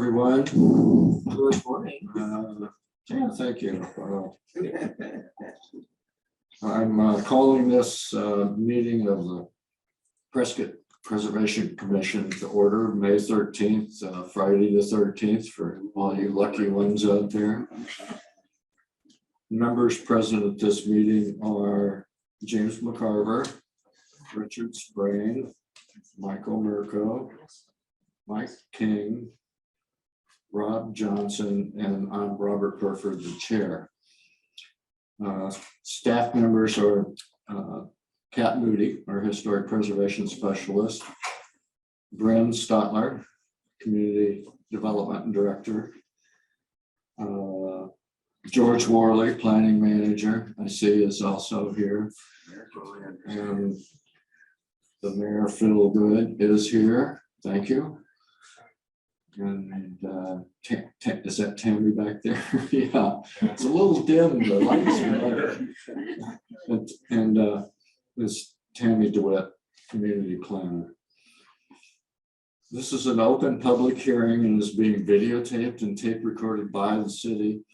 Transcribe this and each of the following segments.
everyone. Good morning. Yeah, thank you. I'm calling this meeting of the Prescott Preservation Commission to order May 13th, Friday the 13th, for all you lucky ones out there. Members present at this meeting are James McCarver, Richard Sprain, Michael Mirko, Mike King, Rob Johnson, and I'm Robert Burford, the chair. Staff members are Kat Moody, our historic preservation specialist, Bren Stotler, community development director, George Worley, planning manager, I see is also here, and the mayor Phil Good is here. Thank you. And is that Tammy back there? Yeah, it's a little dim, the lights are better. And this Tammy DeWitt, community planner. This is an open public hearing and is being videotaped and tape recorded by the city.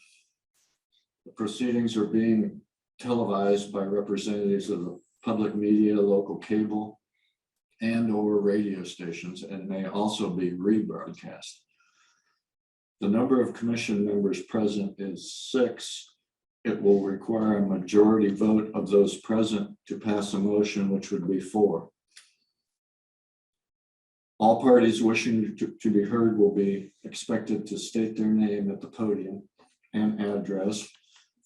The proceedings are being televised by representatives of the public media, local cable, and/or radio stations, and may also be rebroadcast. The number of commission members present is 6. It will require a majority vote of those present to pass a motion, which would be 4. All parties wishing to be heard will be expected to state their name at the podium and address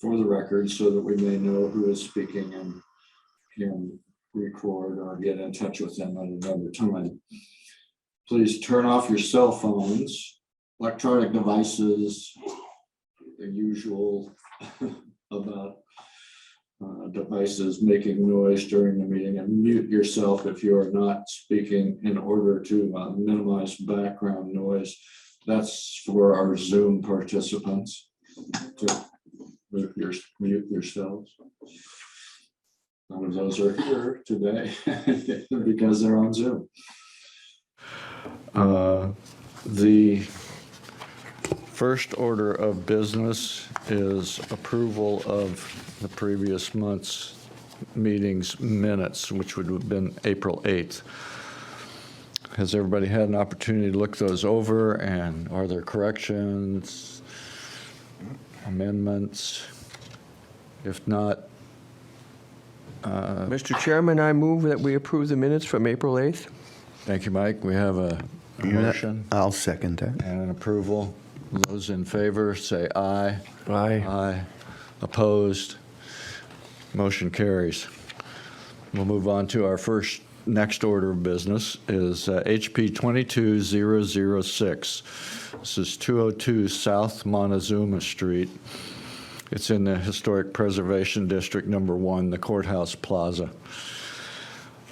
for the record so that we may know who is speaking and can record or get in touch with them at another time. Please turn off your cell phones, electronic devices, the usual about devices making noise during the meeting, and mute yourself if you are not speaking in order to minimize background noise. That's for our Zoom participants to mute yourselves. None of those are here today because they're on Zoom. The first order of business is approval of the previous month's meeting's minutes, which would have been April 8th. Has everybody had an opportunity to look those over, and are there corrections, amendments? If not, Mr. Chairman, I move that we approve the minutes from April 8th. thank you, Mike. We have a motion I'll second that. and an approval. Those in favor say aye. Aye. Aye. Opposed? Motion carries. We'll move on to our next order of business is HP 22006. This is 202 South Montezuma Street. It's in the Historic Preservation District number 1, the Courthouse Plaza.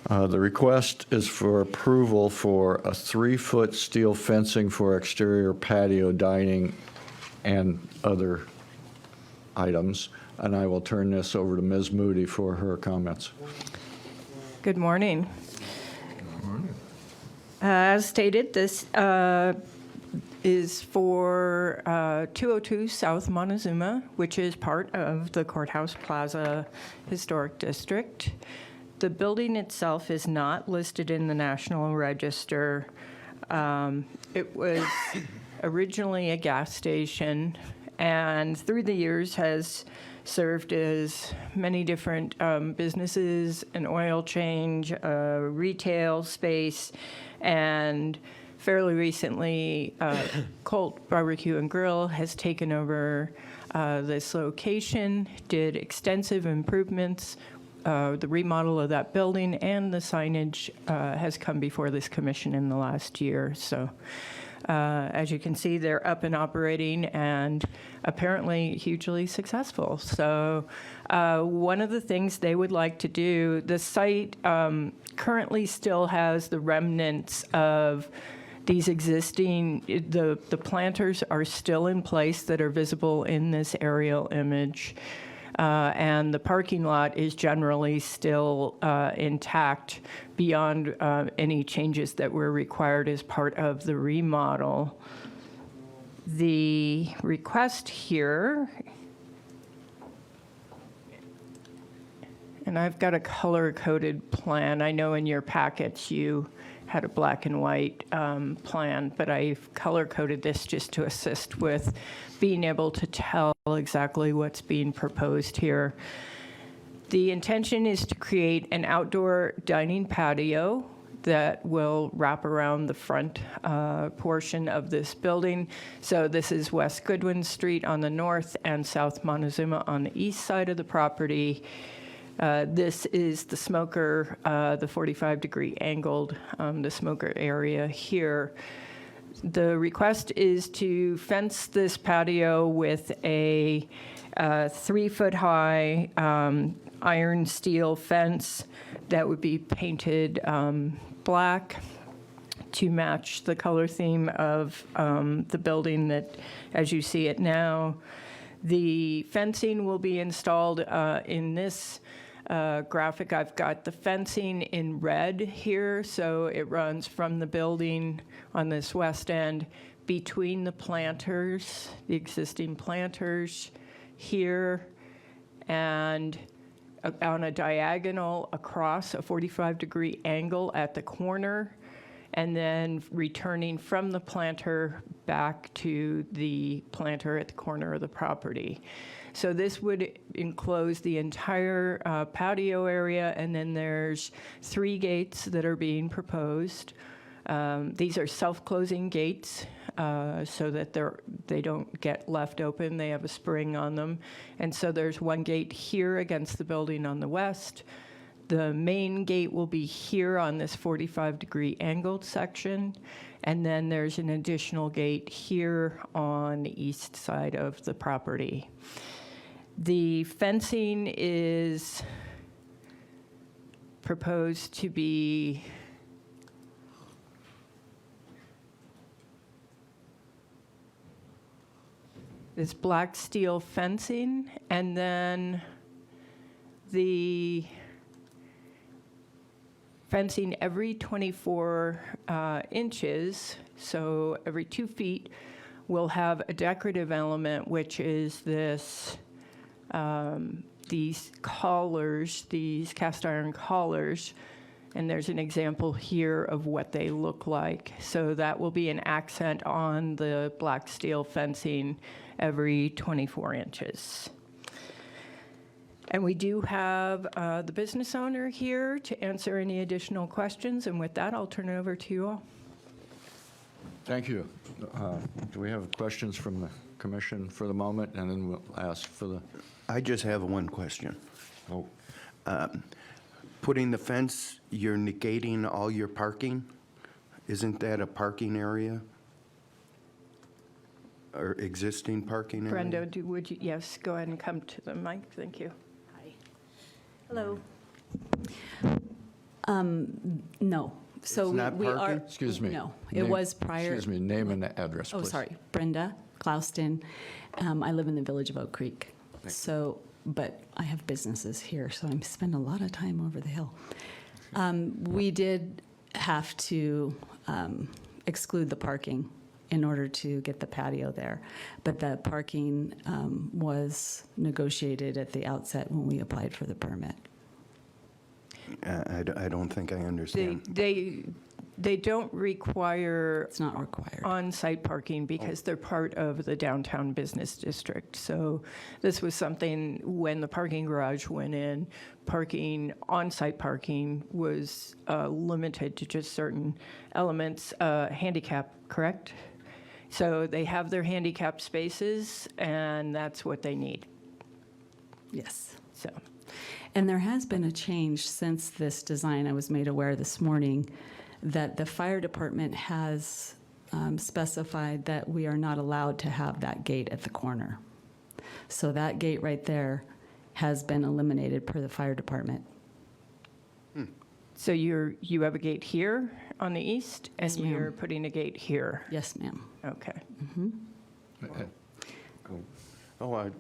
The request is for approval for a 3-foot steel fencing for exterior patio dining and other items. And I will turn this over to Ms. Moody for her comments. Good morning. As stated, this is for 202 South Montezuma, which is part of the Courthouse Plaza Historic District. The building itself is not listed in the National Register. It was originally a gas station, and through the years has served as many different businesses, an oil change, a retail space, and fairly recently, Colt Barbecue and Grill has taken over this location, did extensive improvements. The remodel of that building and the signage has come before this commission in the last year. So as you can see, they're up and operating and apparently hugely successful. So one of the things they would like to do, the site currently still has the remnants of these existing, the planters are still in place that are visible in this aerial image. And the parking lot is generally still intact beyond any changes that were required as part of the remodel. The request here, and I've got a color-coded plan. I know in your packets you had a black and white plan, but I've color-coded this just to assist with being able to tell exactly what's being proposed here. The intention is to create an outdoor dining patio that will wrap around the front portion of this building. So this is West Goodwin Street on the north and South Montezuma on the east side of the property. This is the smoker, the 45-degree angled, the smoker area here. The request is to fence this patio with a 3-foot-high iron steel fence that would be painted black to match the color theme of the building that, as you see it now. The fencing will be installed in this graphic. I've got the fencing in red here, so it runs from the building on this west end between the planters, the existing planters here, and on a diagonal across a 45-degree angle at the corner, and then returning from the planter back to the planter at the corner of the property. So this would enclose the entire patio area, and then there's 3 gates that are being proposed. These are self-closing gates so that they don't get left open. They have a spring on them. And so there's 1 gate here against the building on the west. The main gate will be here on this 45-degree angled section. And then there's an additional gate here on the east side of the property. The fencing is proposed to be this black steel fencing, and then the fencing every 24 inches, so every 2 feet, will have a decorative element, which is this, these collars, these cast iron collars, and there's an example here of what they look like. So that will be an accent on the black steel fencing every 24 inches. And we do have the business owner here to answer any additional questions, and with that, I'll turn it over to you all. Thank you. Do we have questions from the commission for the moment, and then we'll ask for the... I just have one question. Oh, Putting the fence, you're negating all your parking? Isn't that a parking area? Or existing parking area? Brenda, would you, yes, go ahead and come to the mic, thank you. Hi. Hello. No. So It's not we are. parking? excuse me. No, it Name- was prior. Excuse me, name and address, Oh, please. sorry. Brenda Clouston. I live in the village of Oak Creek. So, but I have businesses here, so I spend a lot of time over the hill. We did have to exclude the parking in order to get the patio there. But the parking was negotiated at the outset when we applied for the permit. I don't think I understand. They don't require It's not required. on-site parking because they're part of the downtown business district. So this was something, when the parking garage went in, parking, on-site parking was limited to just certain elements, handicap, correct? So they have their handicap spaces, and that's what they need, Yes. so. And there has been a change since this design. I was made aware this morning that the fire department has specified that we are not allowed to have that gate at the corner. So that gate right there has been eliminated per the fire department. So you have a gate here on the east, and Yes, ma'am. you're putting a gate here? Yes, ma'am. Okay. Oh,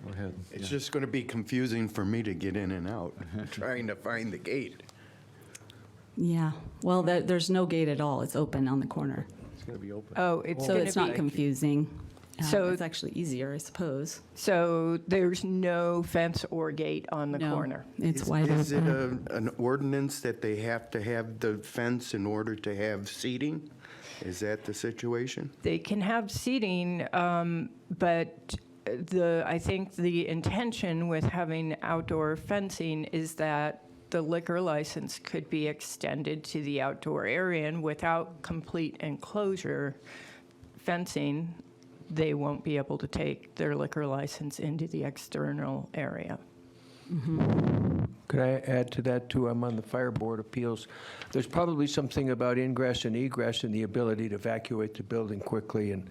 Go ahead. it's just going to be confusing for me to get in and out, trying to find the gate. Yeah. Well, there's no gate at all. It's open on the corner. going to be open. Oh, it's So going it's to not be, confusing. So- It's actually easier, I suppose. so there's no fence or gate on the No, corner. It's Is- wide Is it open. an ordinance that they have to have the fence in order to have seating? Is that the situation? They can have seating, but I think the intention with having outdoor fencing is that the liquor license could be extended to the outdoor area, and without complete enclosure fencing, they won't be able to take their liquor license into the external area. Could I add to that, too? I'm on the Fire Board Appeals. There's probably something about ingress and egress and the ability to evacuate the building quickly, and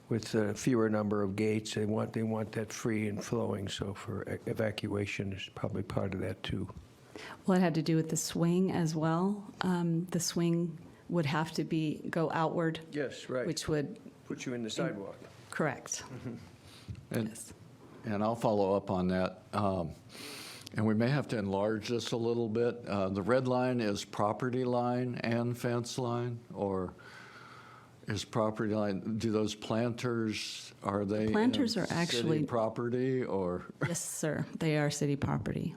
with a fewer number of gates, they want that free and flowing, so for evacuation is probably part of that, too. Well, it had to do with the swing as well. The swing would have to go outward, Yes, right. which would, Put you in the sidewalk. correct. And, Yes. and I'll follow up on that. And we may have to enlarge this a little bit. The red line is property line and fence line, or is property line, do those planters, are they Planters in are actually- city property, or, Yes, sir. They are city property.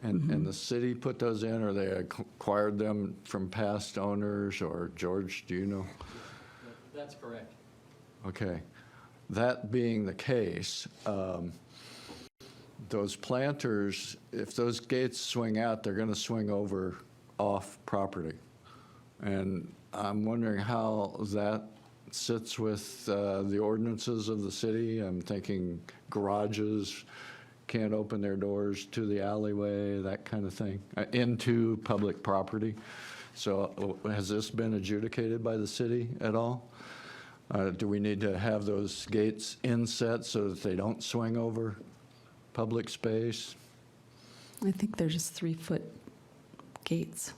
and the city put those in, or they acquired them from past owners, or George, do you know? That's correct. Okay. That being the case, those planters, if those gates swing out, they're going to swing over off property. And I'm wondering how that sits with the ordinances of the city. I'm thinking garages can't open their doors to the alleyway, that kind of thing, into public property. So has this been adjudicated by the city at all? Do we need to have those gates inset so that they don't swing over public space? I think they're just 3-foot gates.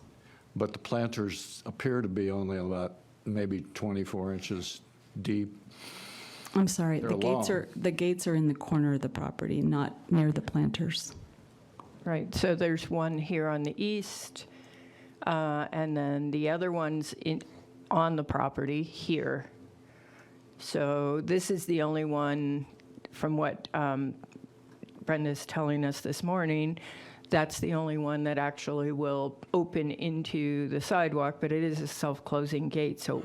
But the planters appear to be only about maybe 24 inches deep. I'm sorry, They're the gates are in the corner of the property, not near the planters. Right, so there's one here on the east, and then the other one's on the property here. So this is the only one, from what Brenda's telling us this morning, that's the only one that actually will open into the sidewalk, but it is a self-closing gate, so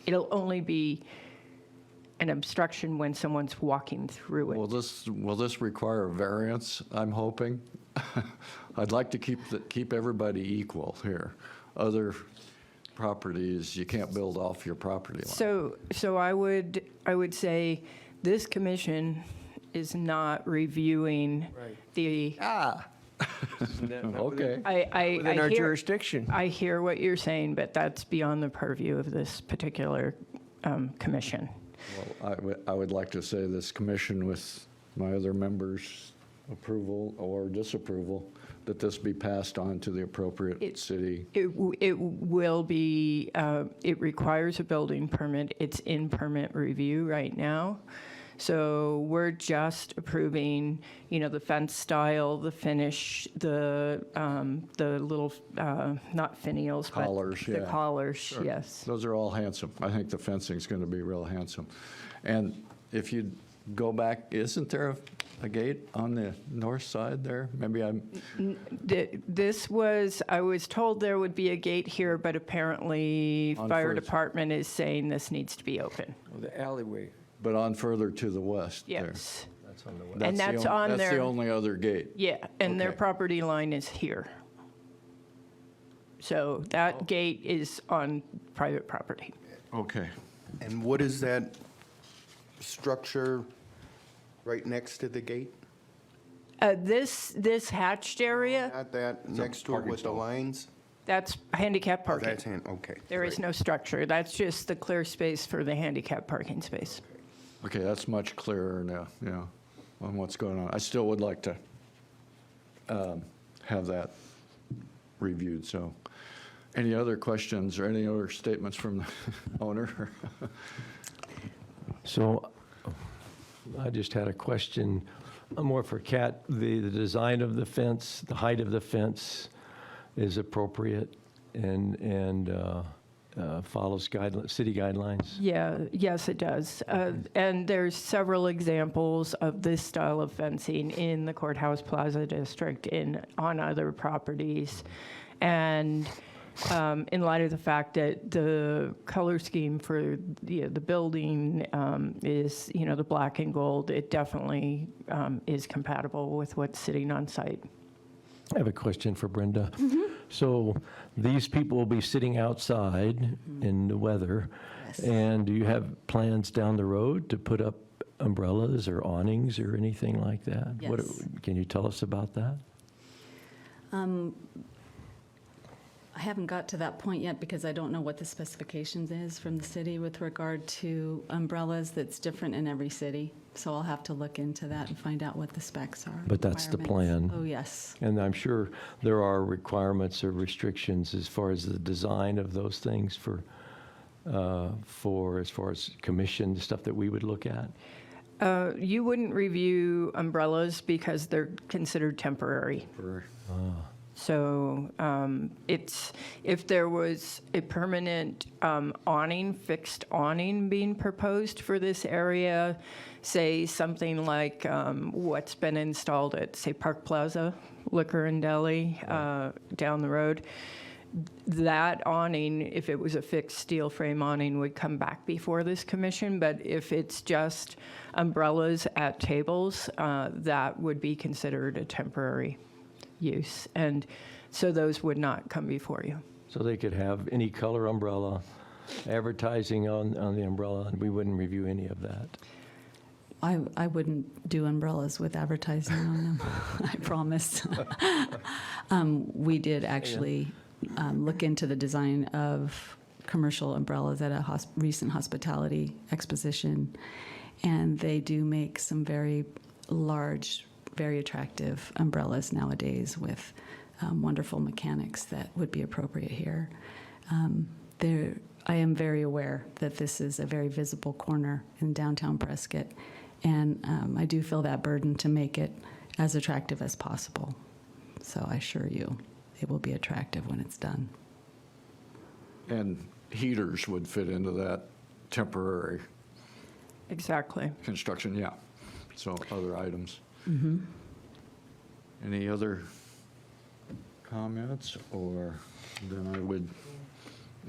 it'll only be an obstruction when someone's walking through it. Will this require a variance, I'm hoping? I'd like to keep everybody equal here. Other properties, you can't build off your property line. So I would say this commission is not reviewing the, Okay. Within our hear, jurisdiction. I hear what you're saying, but that's beyond the purview of this particular commission. Well, I would like to say this commission, with my other members' approval or disapproval, that this be passed on to the appropriate city. It will be, it requires a building permit. It's in permit review right now. So we're just approving, the fence style, the finish, the little, not finials, but Collars, the yeah. collars, yes. Those are all handsome. I think the fencing's going to be real handsome. And if you go back, isn't there a gate on the north side there? Maybe I'm, I was told there would be a gate here, but apparently On fire First. department is saying this needs to be open. The alleyway. but on further to the west there. Yes. That's on the west. And that's the on That's the their- only other gate. Yeah, and their Okay. property line is here. So that gate is on private property. Okay. And what is that structure right next to the gate? This hatched area, Not that, It's a next to it parking with the stall. lines? that's handicap Oh, parking. that's okay. There is great. no structure. That's just the clear space for the handicap parking space. Okay, that's much clearer now, yeah, on what's going on. I still would like to have that reviewed, so. Any other questions or any other statements from the owner? So I just had a question, more for Kat. The design of the fence, the height of the fence is appropriate, and follows city guidelines? Yeah, yes, it does. And there's several examples of this style of fencing in the Courthouse Plaza District on other properties. And in light of the fact that the color scheme for the building is, the black and gold, it definitely is compatible with what's sitting on site. I have a question for Brenda. So these people will be sitting outside in the weather, and do you have plans down the road to put up umbrellas or awnings or anything like that? Yes. Can you tell us about that? I haven't got to that point yet because I don't know what the specifications is from the city with regard to umbrellas. That's different in every city. So I'll have to look into that and find out what the specs are. But that's the requirements. plan. Oh, yes. And I'm sure there are requirements or restrictions as far as the design of those things for as far as commission, stuff that we would look at. You wouldn't review umbrellas because they're considered temporary. So if there was a permanent fixed awning being proposed for this area, say something like what's been installed at, say, Park Plaza Liquor and Deli down the road, that awning, if it was a fixed steel frame awning, would come back before this commission. But if it's just umbrellas at tables, that would be considered a temporary use, and so those would not come before you. So they could have any color umbrella, advertising on the umbrella, and we wouldn't review any of that. I wouldn't do umbrellas with advertising on them, I promise. We did actually look into the design of commercial umbrellas at a recent hospitality exposition, and they do make some very large, very attractive umbrellas nowadays with wonderful mechanics that would be appropriate here. I am very aware that this is a very visible corner in downtown Prescott, and I do feel that burden to make it as attractive as possible. So I assure you, it will be attractive when it's done. And heaters would fit into that temporary Exactly. construction, yeah. So other items. Any other comments, or then I would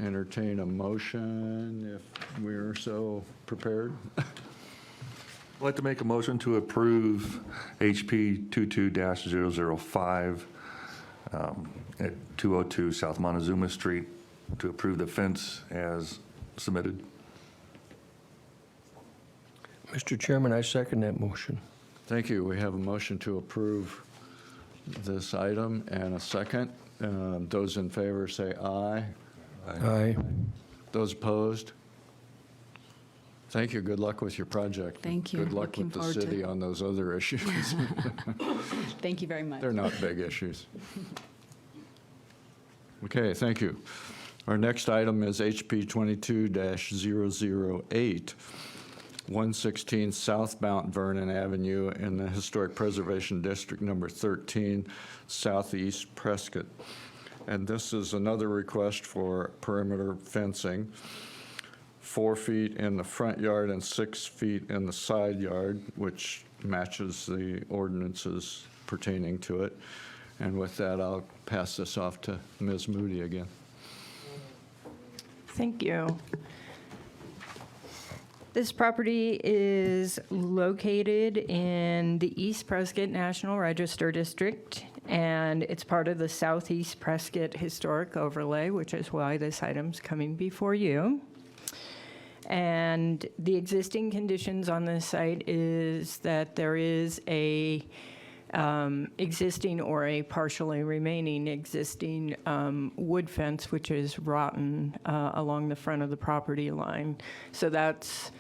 entertain a motion if we're so prepared? I'd like to make a motion to approve HP 22-005 at 202 South Montezuma Street to approve the fence as submitted. Mr. Chairman, I second that motion. Thank you. We have a motion to approve this item and a second. Those in favor say aye. Aye. Those opposed? Thank you. Good luck with your project. Thank you. Good luck Looking with the forward to city it. on those other issues. Thank you very much. They're not big issues. Okay, thank you. Our next item is HP 22-008, 116 South Mount Vernon Avenue in the Historic Preservation District number 13, Southeast Prescott. And this is another request for perimeter fencing, 4 feet in the front yard and 6 feet in the side yard, which matches the ordinances pertaining to it. And with that, I'll pass this off to Ms. Moody again. Thank you. This property is located in the East Prescott National Register District, and it's part of the Southeast Prescott Historic Overlay, which is why this item's coming before you. And the existing conditions on this site is that there is a existing or a partially remaining existing wood fence, which is rotten along the front of the property line. So that's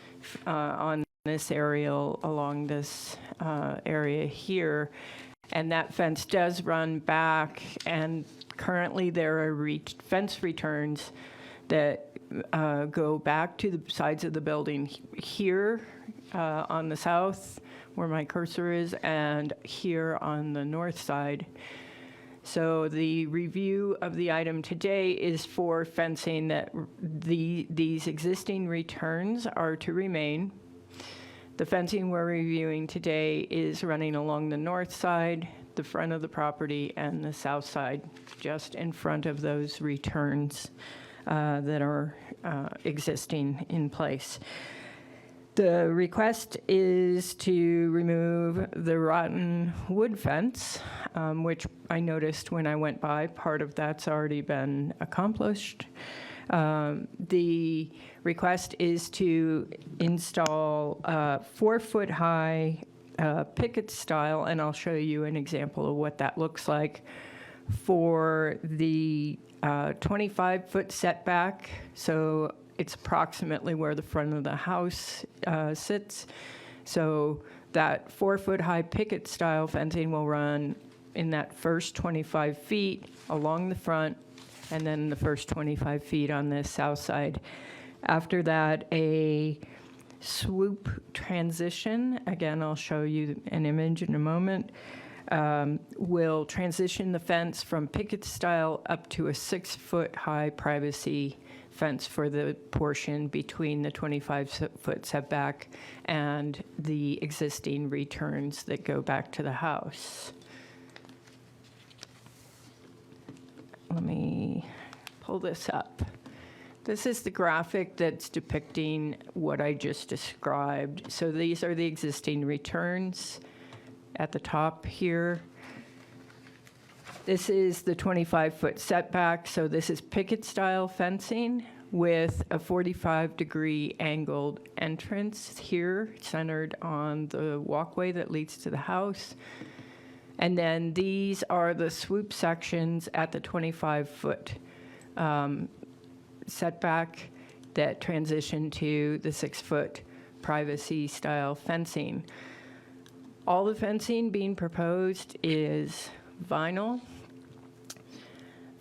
on this aerial along this area here. And that fence does run back, and currently there are fence returns that go back to the sides of the building here on the south, where my cursor is, and here on the north side. So the review of the item today is for fencing that these existing returns are to remain. The fencing we're reviewing today is running along the north side, the front of the property, and the south side, just in front of those returns that are existing in place. The request is to remove the rotten wood fence, which I noticed when I went by. Part of that's already been accomplished. The request is to install 4-foot-high picket style, and I'll show you an example of what that looks like, for the 25-foot setback. So it's approximately where the front of the house sits. So that 4-foot-high picket style fencing will run in that first 25 feet along the front, and then the first 25 feet on the south side. After that, a swoop transition, again, I'll show you an image in a moment, will transition the fence from picket style up to a 6-foot-high privacy fence for the portion between the 25-foot setback and the existing returns that go back to the house. Let me pull this up. This is the graphic that's depicting what I just described. So these are the existing returns at the top here. This is the 25-foot setback. So this is picket-style fencing with a 45-degree angled entrance here, centered on the walkway that leads to the house. And then these are the swoop sections at the 25-foot setback that transition to the 6-foot privacy-style fencing. All the fencing being proposed is vinyl.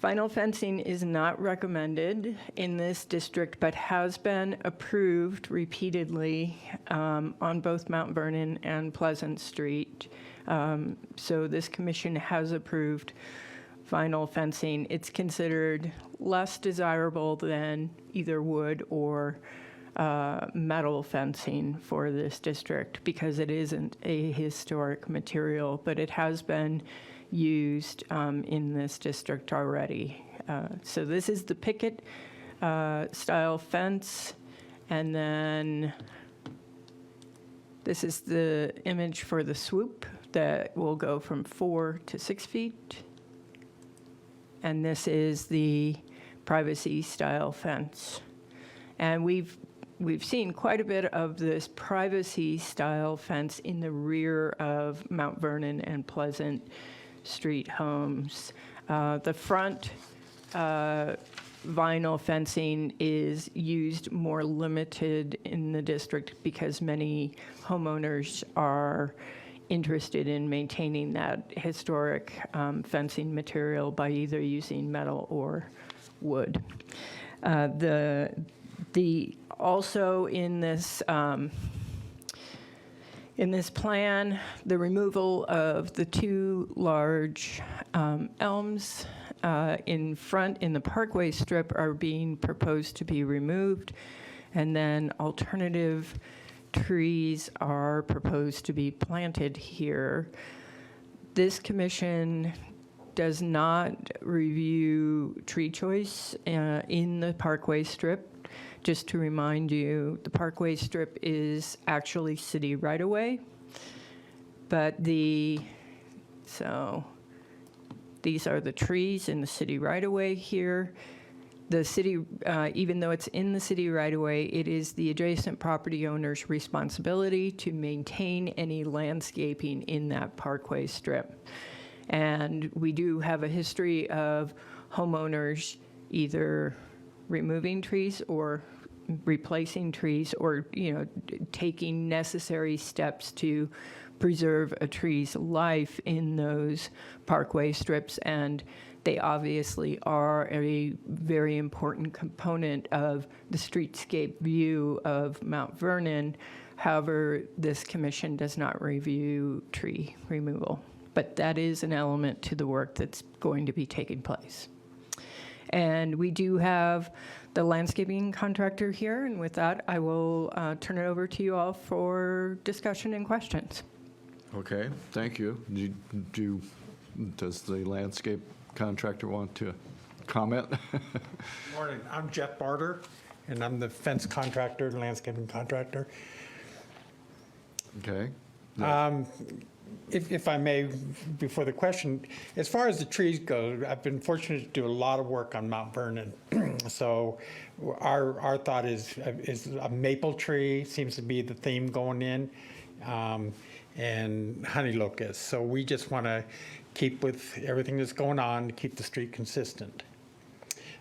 Vinyl fencing is not recommended in this district, but has been approved repeatedly on both Mount Vernon and Pleasant Street. So this commission has approved vinyl fencing. It's considered less desirable than either wood or metal fencing for this district because it isn't a historic material, but it has been used in this district already. So this is the picket style fence, and then this is the image for the swoop that will go from 4 to 6 feet. And this is the privacy style fence. And we've seen quite a bit of this privacy style fence in the rear of Mount Vernon and Pleasant Street homes. The front vinyl fencing is used more limited in the district because many homeowners are interested in maintaining that historic fencing material by either using metal or wood. Also in this plan, the removal of the 2 large elms in front in the parkway strip are being proposed to be removed, and then alternative trees are proposed to be planted here. This commission does not review tree choice in the parkway strip. Just to remind you, the parkway strip is actually city right-of-way, but so these are the trees in the city right-of-way here. The city, even though it's in the city right-of-way, it is the adjacent property owner's responsibility to maintain any landscaping in that parkway strip. And we do have a history of homeowners either removing trees or replacing trees, or taking necessary steps to preserve a tree's life in those parkway strips, and they obviously are a very important component of the streetscape view of Mount Vernon. However, this commission does not review tree removal. but that is an element to the work that's going to be taking place. And we do have the landscaping contractor here, and with that, I will turn it over to you all for discussion and questions. Okay, thank you. Does the landscape contractor want to comment? Morning, I'm Jeff Barter, and I'm the fence contractor, landscaping contractor. Okay. If I may, before the question, as far as the trees go, I've been fortunate to do a lot of work on Mount Vernon. So our thought is a maple tree seems to be the theme going in, and honey locust. So we just want to keep with everything that's going on to keep the street consistent.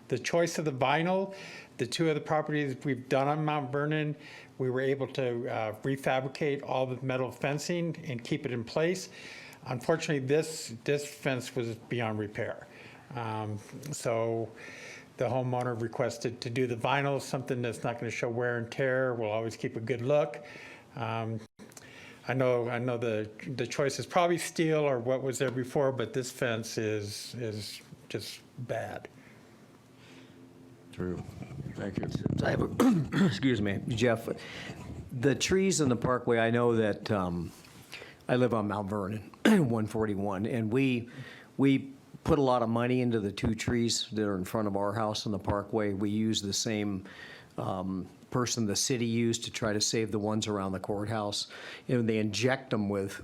The choice of the vinyl, the two other properties we've done on Mount Vernon, we were able to refabricate all the metal fencing and keep it in place. Unfortunately, this fence was beyond repair. So the homeowner requested to do the vinyl, something that's not going to show wear and tear, will always keep a good look. I know the choice is probably steel or what was there before, but this fence is just bad. True. Thank you. I have excuse me, Jeff. The trees in the parkway, I know that I live on Mount Vernon, 141, and we put a lot of money into the two trees that are in front of our house in the parkway. We use the same person the city used to try to save the ones around the courthouse. And they inject them with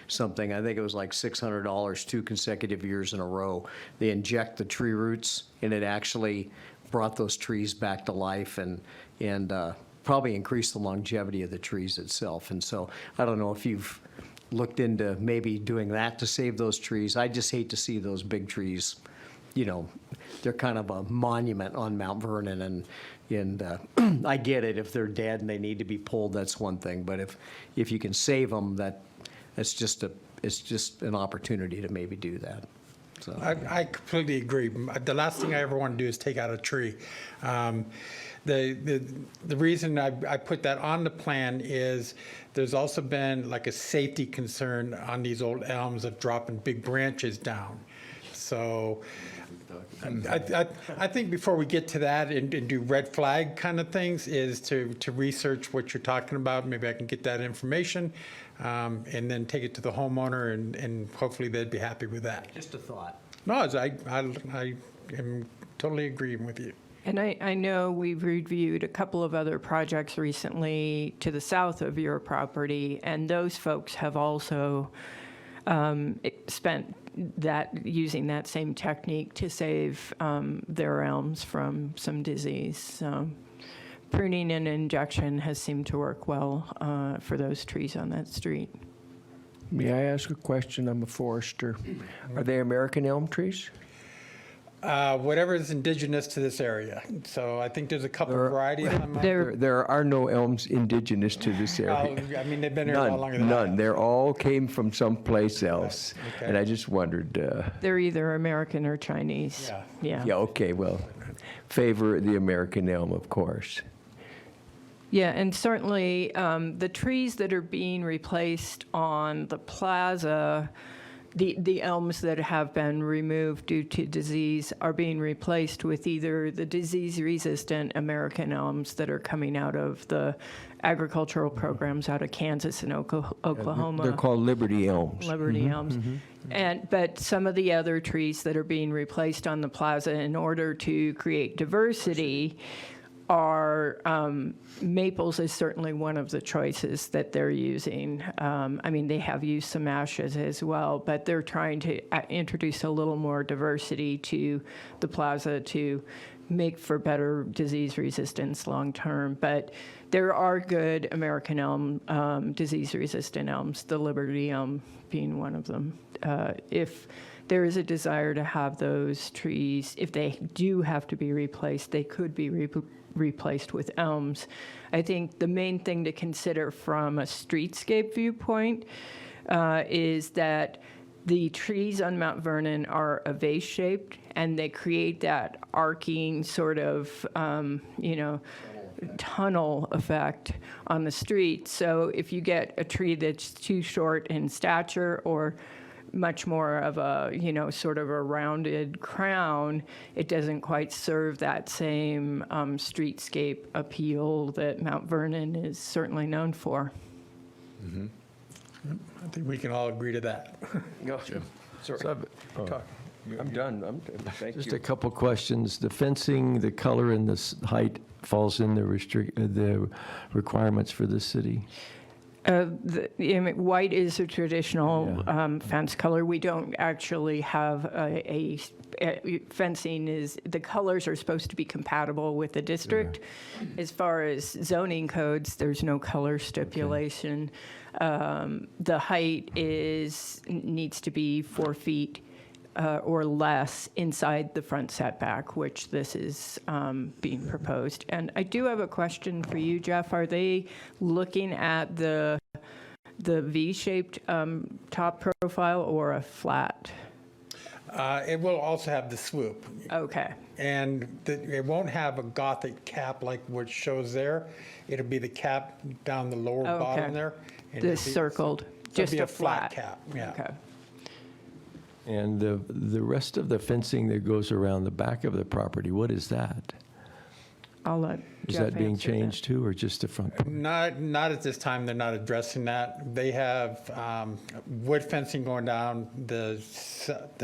something, I think it was like $600 2 consecutive years in a row. They inject the tree roots, and it actually brought those trees back to life and probably increased the longevity of the trees itself. And so I don't know if you've looked into maybe doing that to save those trees. I just hate to see those big trees, you know, they're kind of a monument on Mount Vernon, and I get it, if they're dead and they need to be pulled, that's one thing, but if you can save them, it's just an opportunity to maybe do that. So. I completely agree. The last thing I ever want to do is take out a tree. The reason I put that on the plan is there's also been like a safety concern on these old elms of dropping big branches down. So I think before we get to that and do red flag kind of things is to research what you're talking about. Maybe I can get that information and then take it to the homeowner and hopefully they'd be happy with that. Just a thought. No, I am totally agreeing with you. And I know we've reviewed a couple of other projects recently to the south of your property, and those folks have also spent using that same technique to save their elms from some disease. So pruning and injection has seemed to work well for those trees on that street. May I ask a question? I'm a forester. Are they American elm trees? Whatever is indigenous to this area. So I think there's a couple of varieties. There are no elms indigenous to this area. I mean, they've been here a lot longer than I None. have. They all came from someplace else. Okay. And I just wondered, They're either American or Chinese. Yeah. yeah, okay, well, favor the American elm, of course. Yeah, and certainly the trees that are being replaced on the plaza, the elms that have been removed due to disease are being replaced with either the disease-resistant American elms that are coming out of the agricultural programs out of Kansas and Oklahoma. They're called Liberty elms. Liberty elms. But some of the other trees that are being replaced on the plaza in order to create diversity are maples is certainly one of the choices that they're using. I mean, they have used some ashes as well, but they're trying to introduce a little more diversity to the plaza to make for better disease resistance long term. But there are good American elm, disease-resistant elms, the Liberty elm being one of them. If there is a desire to have those trees, if they do have to be replaced, they could be replaced with elms. I think the main thing to consider from a streetscape viewpoint is that the trees on Mount Vernon are a vase-shaped, and they create that arcing sort of, tunnel effect on the street. So if you get a tree that's too short in stature or much more of a, sort of a rounded crown, it doesn't quite serve that same streetscape appeal that Mount Vernon is certainly known for. I think we can all agree to that. Sorry. So I've- I'm done. Thank you. Just a couple questions. The fencing, the color and the height falls in the requirements for the city? White is a traditional Yeah. fence color. We don't actually have fencing the colors are supposed to be compatible with the district. As far as zoning codes, there's no color stipulation. The height needs to be 4 feet or less inside the front setback, which this is being proposed. And I do have a question for you, Jeff. Are they looking at the V-shaped top profile or a flat? It will also have the swoop. Okay. And it won't have a Gothic cap like what shows there. It'll be the cap down the lower bottom there. And This circled, it'll just be a a flat flat. cap, yeah. Okay. And the rest of the fencing that goes around the back of the property, what is that? I'll let Is Jeff that being answer that. changed too, or just the front? part? Not at this time, they're not addressing that. They have wood fencing going down the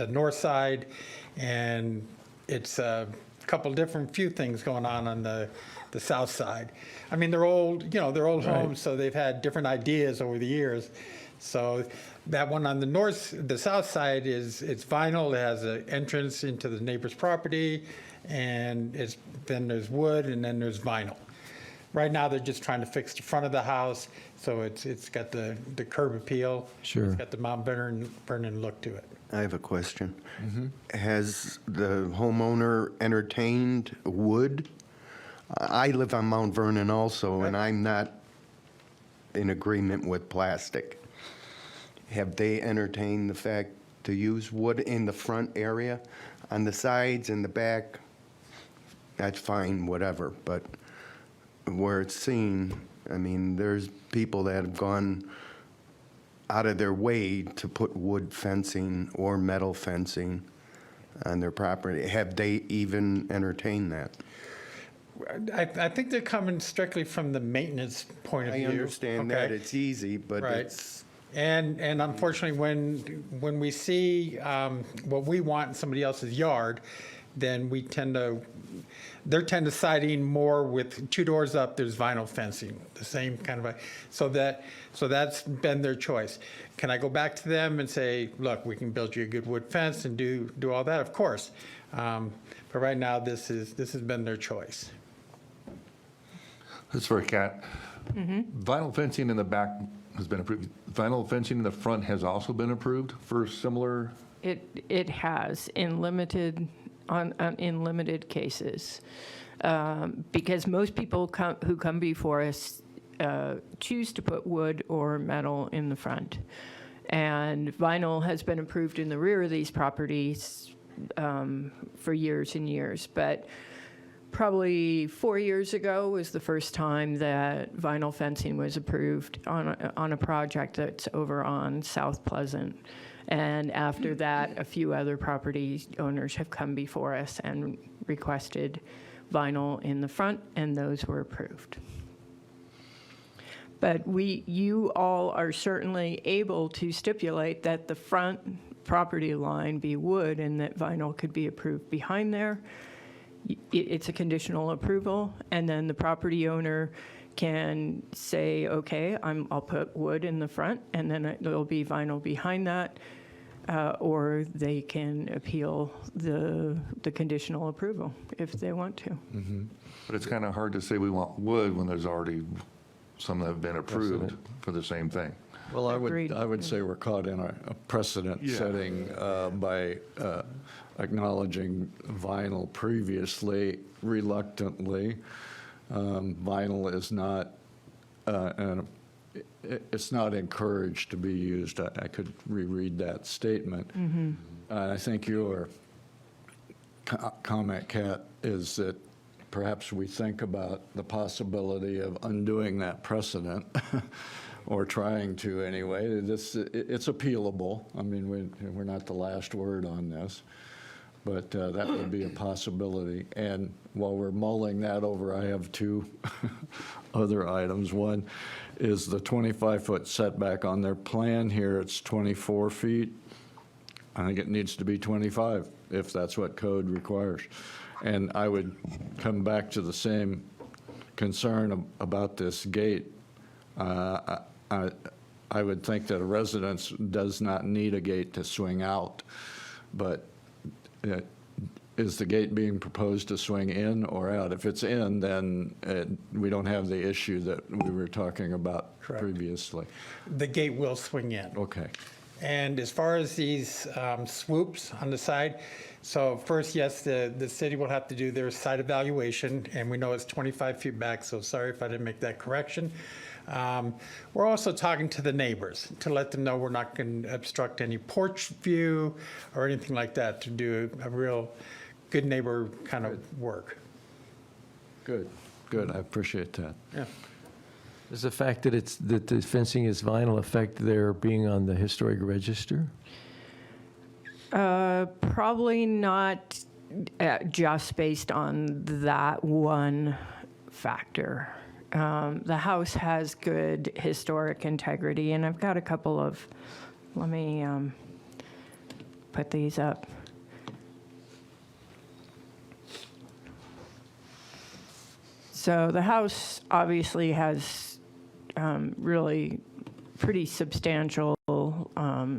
north side, and it's a couple different few things going on the south side. I mean, they're old, they're old homes, so they've had different ideas over the years. So that one on the south side it's vinyl. It has an entrance into the neighbor's property, and then there's wood, and then there's vinyl. Right now, they're just trying to fix the front of the house, so it's got the curb appeal. Sure. It's got the Mount Vernon look to it. I have a question. Has the homeowner entertained wood? I live on Mount Vernon also, and I'm not in agreement with plastic. Have they entertained the fact to use wood in the front area? On the sides and the back, that's fine, whatever, but where it's seen, I mean, there's people that have gone out of their way to put wood fencing or metal fencing on their property. Have they even entertained that? I think they're coming strictly from the maintenance point of I view. understand that, okay? it's easy, but Right. it's, And unfortunately, when we see what we want in somebody else's yard, then they're tend to siding more with 2 doors up, there's vinyl fencing, the same kind of, so that's been their choice. Can I go back to them and say, look, we can build you a good wood fence and do all that? Of course. But right now, this has been their choice. This is for Kat. Vinyl fencing in the back has been approved. Vinyl fencing in the front has also been approved for similar? It has in limited cases, because most people who come before us choose to put wood or metal in the front, and vinyl has been approved in the rear of these properties for years and years, but. Probably 4 years ago was the first time that vinyl fencing was approved on a project that's over on South Pleasant. And after that, a few other property owners have come before us and requested vinyl in the front, and those were approved. But you all are certainly able to stipulate that the front property line be wood and that vinyl could be approved behind there. It's a conditional approval, and then the property owner can say, okay, I'll put wood in the front, and then there'll be vinyl behind that, or they can appeal the conditional approval if they want to. But it's kind of hard to say we want wood when there's already some that have been approved for the same thing. Well, Agreed. I would say we're caught in a precedent setting by acknowledging vinyl previously reluctantly. Vinyl is not, it's not encouraged to be used. I could reread that statement. I think your comment, Kat, is that perhaps we think about the possibility of undoing that precedent or trying to anyway. It's appealable. I mean, we're not the last word on this, but that would be a possibility. And while we're mulling that over, I have two other items. One is the 25-foot setback on their plan here. It's 24 feet. I think it needs to be 25 if that's what code requires. And I would come back to the same concern about this gate. I would think that a residence does not need a gate to swing out, but is the gate being proposed to swing in or out? If it's in, then we don't have the issue that we were talking about Correct. previously. The gate will swing in. Okay. And as far as these swoops on the side, so first, yes, the city will have to do their site evaluation, and we know it's 25 feet back, so sorry if I didn't make that correction. We're also talking to the neighbors to let them know we're not going to obstruct any porch view or anything like that, to do a real good neighbor kind of work. Good, good. I appreciate that. Yeah. Does the fact that that the fencing is vinyl affect their being on the historic register? Probably not just based on that one factor. The house has good historic integrity, and I've got a couple of, let me put these up. So the house obviously has really pretty substantial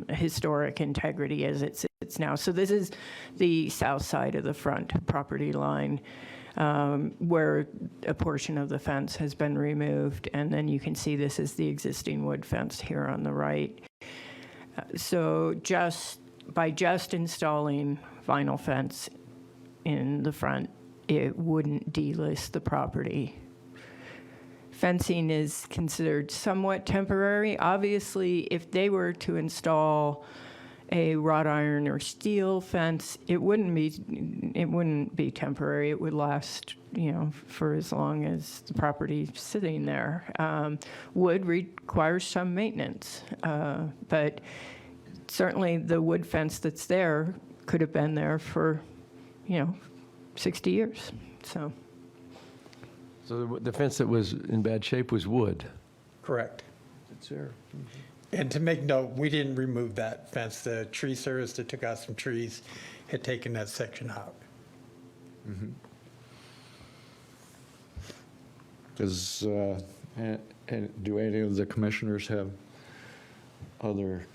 historic integrity as it sits now. So this is the south side of the front property line, where a portion of the fence has been removed, and then you can see this is the existing wood fence here on the right. So by just installing vinyl fence in the front, it wouldn't delist the property. Fencing is considered somewhat temporary. Obviously, if they were to install a wrought iron or steel fence, it wouldn't be temporary. It would last, for as long as the property's sitting there. Wood requires some maintenance, but certainly the wood fence that's there could have been there for, 60 years. So the fence that was in bad shape was wood? Correct. It's there. And to make note, we didn't remove that fence. The tree service that took out some trees had taken that section out. Do any of the commissioners have other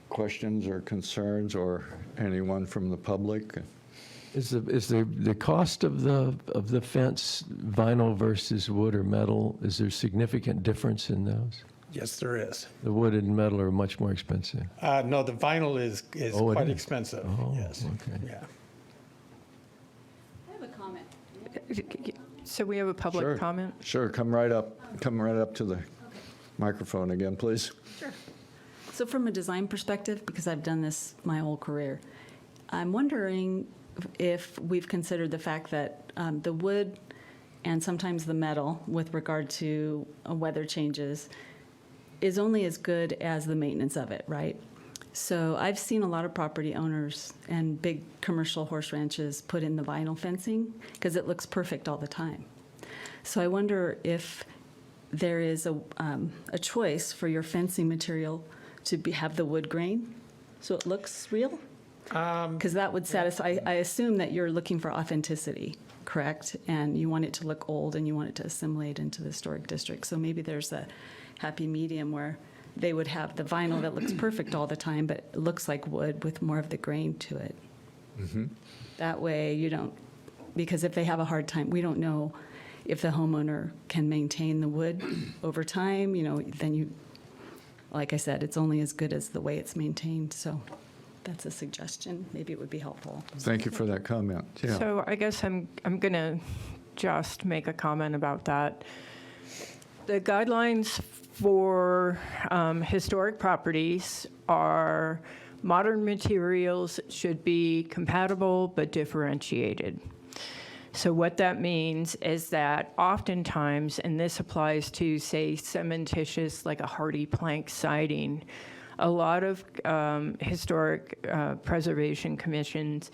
questions or concerns, or anyone from the public? Is the cost of the fence vinyl versus wood or metal, is there significant difference in those? Yes, there is. The wood and metal are much more expensive. No, the vinyl is Oh, it quite is? expensive. Oh, Yes. okay. Yeah. I have a comment. So we have a public Sure. comment? Sure, come right up to the microphone again, please. Sure. So from a design perspective, because I've done this my whole career, I'm wondering if we've considered the fact that the wood and sometimes the metal, with regard to weather changes, is only as good as the maintenance of it, right? So I've seen a lot of property owners and big commercial horse ranches put in the vinyl fencing because it looks perfect all the time. So I wonder if there is a choice for your fencing material to have the wood grain so it looks real? Because that would satisfy, I assume that you're looking for authenticity, correct? And you want it to look old and you want it to assimilate into the historic district. So maybe there's a happy medium where they would have the vinyl that looks perfect all the time, but it looks like wood with more of the grain to it. That way you don't, because if they have a hard time, we don't know if the homeowner can maintain the wood over time, then you, like I said, it's only as good as the way it's maintained. So that's a suggestion. Maybe it would be helpful. Thank you for that comment. Yeah. So I guess I'm going to just make a comment about that. The guidelines for historic properties are modern materials should be compatible but differentiated. So what that means is that oftentimes, and this applies to, say, cementitious, like a hardy plank siding, a lot of historic preservation commissions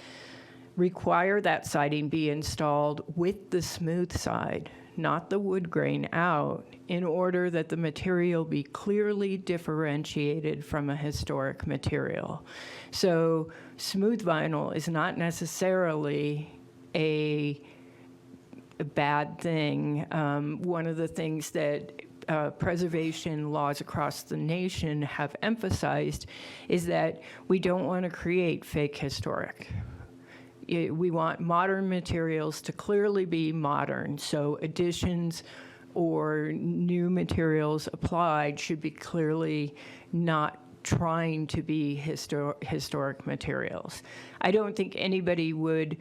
require that siding be installed with the smooth side, not the wood grain out, in order that the material be clearly differentiated from a historic material. So smooth vinyl is not necessarily a bad thing. One of the things that preservation laws across the nation have emphasized is that we don't want to create fake historic. We want modern materials to clearly be modern, so additions or new materials applied should be clearly not trying to be historic materials. I don't think anybody would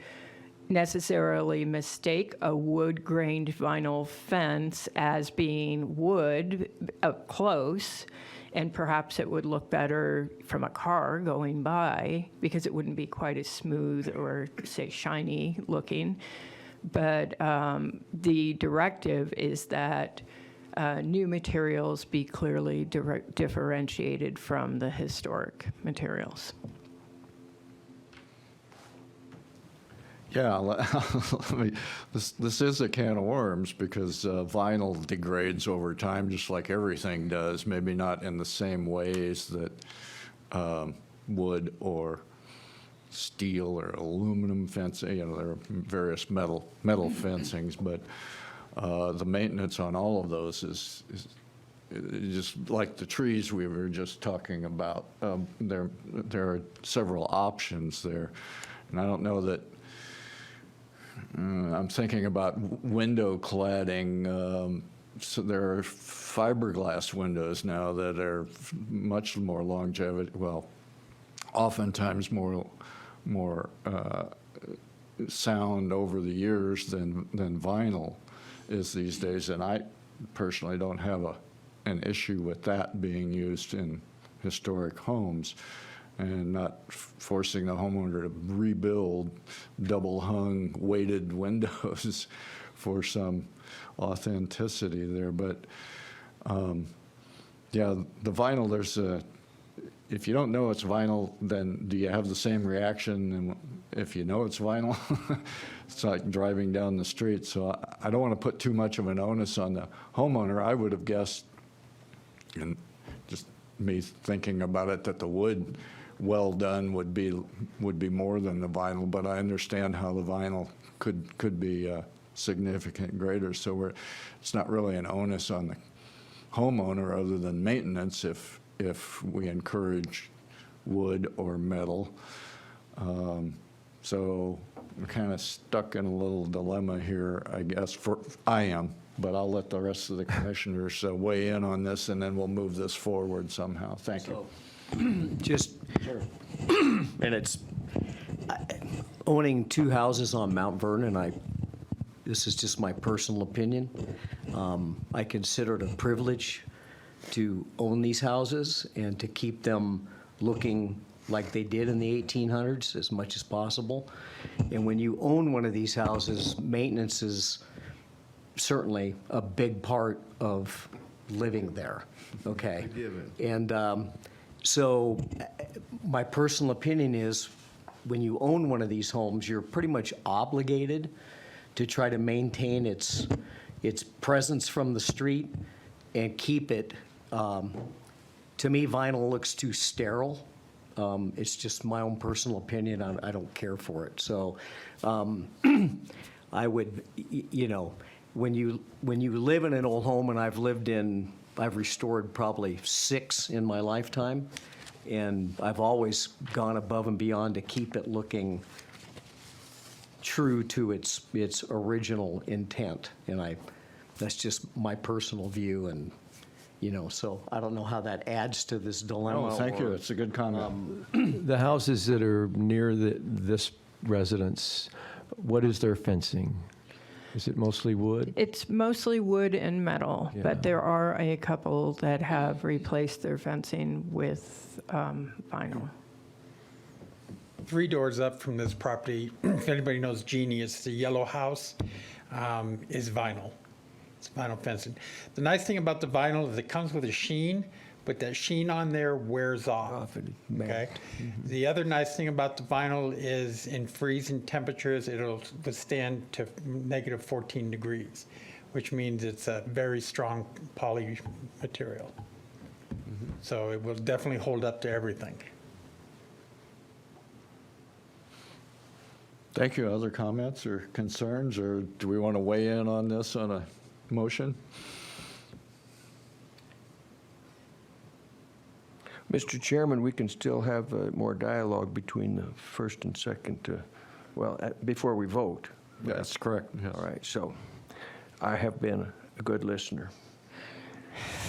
necessarily mistake a wood-grained vinyl fence as being wood up close, and perhaps it would look better from a car going by because it wouldn't be quite as smooth or, say, shiny looking. But the directive is that new materials be clearly differentiated from the historic materials. Yeah, this is a can of worms because vinyl degrades over time, just like everything does. Maybe not in the same ways that wood or steel or aluminum fencing. You know, there are various metal fencings, but the maintenance on all of those is just like the trees we were just talking about. There are several options there, and I don't know that. I'm thinking about window cladding. So there are fiberglass windows now that are much more longevity. Well, oftentimes more sound over the years than vinyl is these days. And I personally don't have an issue with that being used in historic homes, and not forcing the homeowner to rebuild double-hung weighted windows for some authenticity there. But yeah, the vinyl, if you don't know it's vinyl, then do you have the same reaction? And if you know it's vinyl, it's like driving down the street. So I don't want to put too much of an onus on the homeowner. I would have guessed, and just me thinking about it, that the wood well done would be more than the vinyl, but I understand how the vinyl could be significant greater. So it's not really an onus on the homeowner other than maintenance if we encourage wood or metal. So we're kind of stuck in a little dilemma here, I guess. I am, but I'll let the rest of the commissioners weigh in on this, and then we'll move this forward somehow. Thank you. Just, and it's owning two houses on Mount Vernon. This is just my personal opinion. I consider it a privilege to own these houses and to keep them looking like they did in the 1800s as much as possible. And when you own one of these houses, maintenance is certainly a big part of living there. Okay. And so my personal opinion is when you own one of these homes, you're pretty much obligated to try to maintain its presence from the street and keep it. To me, vinyl looks too sterile. It's just my own personal opinion. I don't care for it. So I would, when you live in an old home, and I've restored probably 6 in my lifetime, and I've always gone above and beyond to keep it looking true to its original intent. And that's just my personal view, and so I don't know how that adds to this dilemma. Oh, thank you. That's a good comment. The houses that are near this residence, what is their fencing? Is it mostly wood? It's mostly wood and metal, Yeah. but there are a couple that have replaced their fencing with vinyl. 3 doors up from this property, if anybody knows Jeannie, it's the yellow house, is vinyl. It's vinyl fencing. The nice thing about the vinyl is it comes with a sheen, but that sheen on there wears off. Okay. The other nice thing about the vinyl is in freezing temperatures, it'll withstand to negative 14 degrees, which means it's a very strong poly material. So it will definitely hold up to everything. Thank you. Other comments or concerns, or do we want to weigh in on this on a motion? Mr. Chairman, we can still have more dialogue between the first and second, before we vote. That's correct. Yes. All right, so I have been a good listener.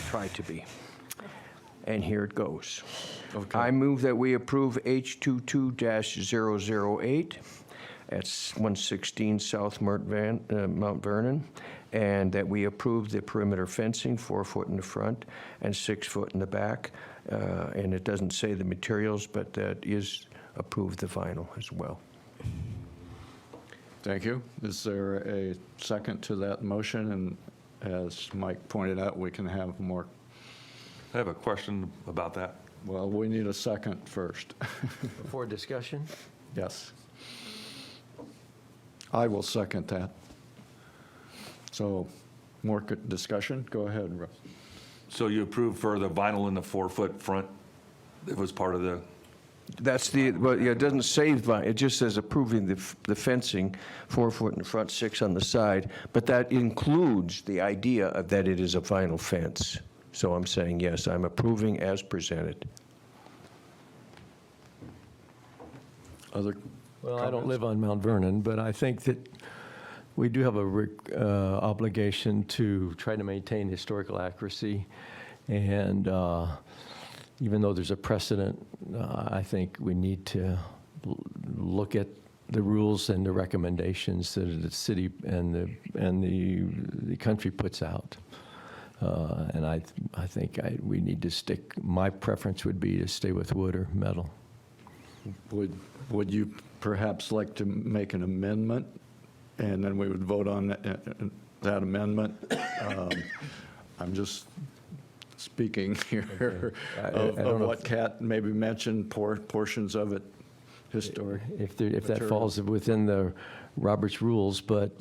Try to be. And here it goes. Okay. I move that we approve H22-008 at 116 South Mount Vernon, and that we approve the perimeter fencing, 4 foot in the front and 6 foot in the back. And it doesn't say the materials, but that is approved the vinyl as well. Thank you. Is there a second to that motion? And as Mike pointed out, we can have more. I have a question about that. Well, we need a second first. Before discussion? Yes. I will second that. So, more discussion? Go ahead, Russ. So you approved for the vinyl in the 4 foot front? It was part of the, That's it doesn't say vinyl, it just says approving the fencing, 4 foot in the front, 6 on the side, but that includes the idea of that it is a vinyl fence. So I'm saying, yes, I'm approving as presented. Other Well, I don't live on Mount Vernon, but I think that we do have a obligation to try to maintain historical accuracy. And even though there's a precedent, I think we need to look at the rules and the recommendations that the city and the country puts out. And I think we need to stick, my preference would be to stay with wood or metal. Would you perhaps like to make an amendment, and then we would vote on that amendment? I'm just speaking here of what Kat maybe mentioned, portions of it, historic. If that falls within the Robert's rules, but.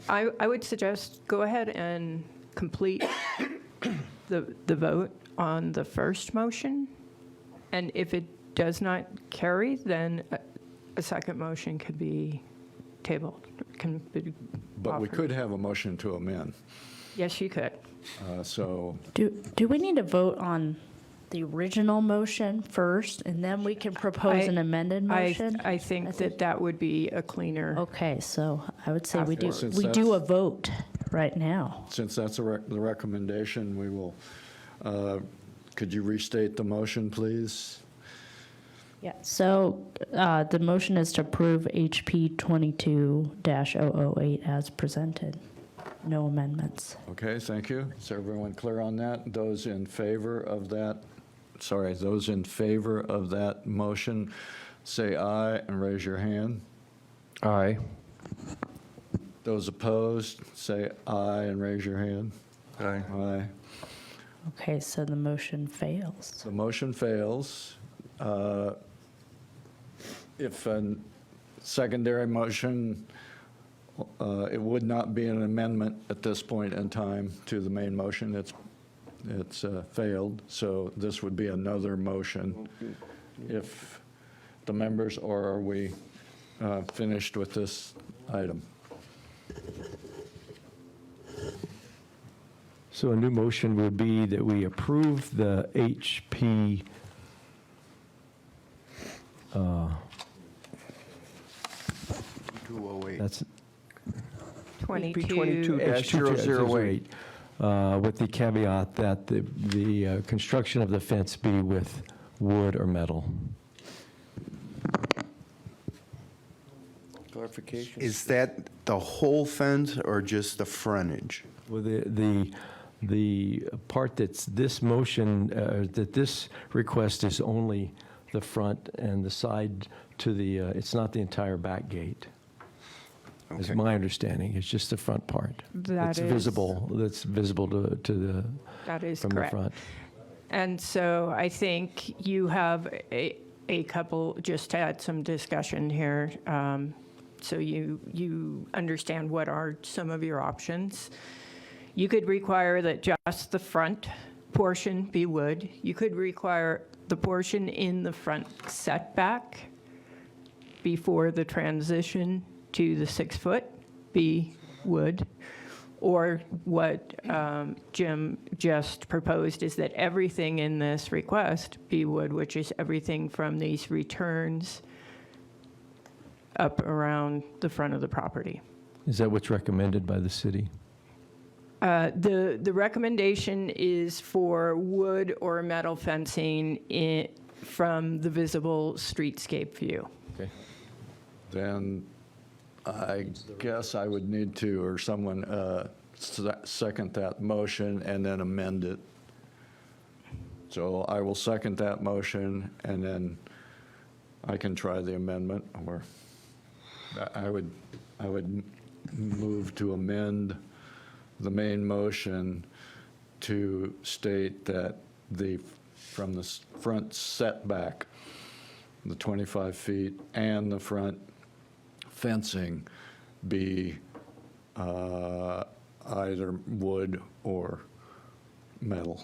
I would suggest go ahead and complete the vote on the first motion. And if it does not carry, then a second motion could be tabled. Can be But we offered. could have a motion to amend. Yes, you could. So Do we need to vote on the original motion first, and then we can propose an amended motion? I think that would be a cleaner. Okay, so I would say we do Since we do a that's- vote right now. since that's the recommendation, we will, could you restate the motion, please? Yeah. So the motion is to approve HP 22-008 as presented. No amendments. Okay, thank you. Is everyone clear on that? Those in favor of that motion, say aye and raise your hand. Aye. Those opposed, say aye and raise your hand. Aye. Aye. Okay, so the motion fails. The motion fails. If a secondary motion, it would not be an amendment at this point in time to the main motion. It's failed, so this would be another motion. If the members, or are we finished with this item? So a new motion would be that we approve the HP 208. that's 22-008. with the caveat that the construction of the fence be with wood or metal. Clarification? Is that the whole fence or just the frontage? Well, the part that's this motion, that this request is only the front and the side to the, it's not the entire back gate. Is Okay. my understanding. It's just the front part. That It's is- visible, that's visible to the, That is from the correct. front. And so I think you have a couple, just to add some discussion here, so you understand what are some of your options. You could require that just the front portion be wood. You could require the portion in the front setback before the transition to the 6-foot be wood. Or what Jim just proposed is that everything in this request be wood, which is everything from these returns up around the front of the property. Is that what's recommended by the city? The recommendation is for wood or metal fencing from the visible streetscape view. Okay. Then I guess I would need to, or someone second that motion and then amend it. So I will second that motion, and then I can try the amendment, or I would move to amend the main motion to state that from the front setback, the 25 feet, and the front fencing be either wood or metal.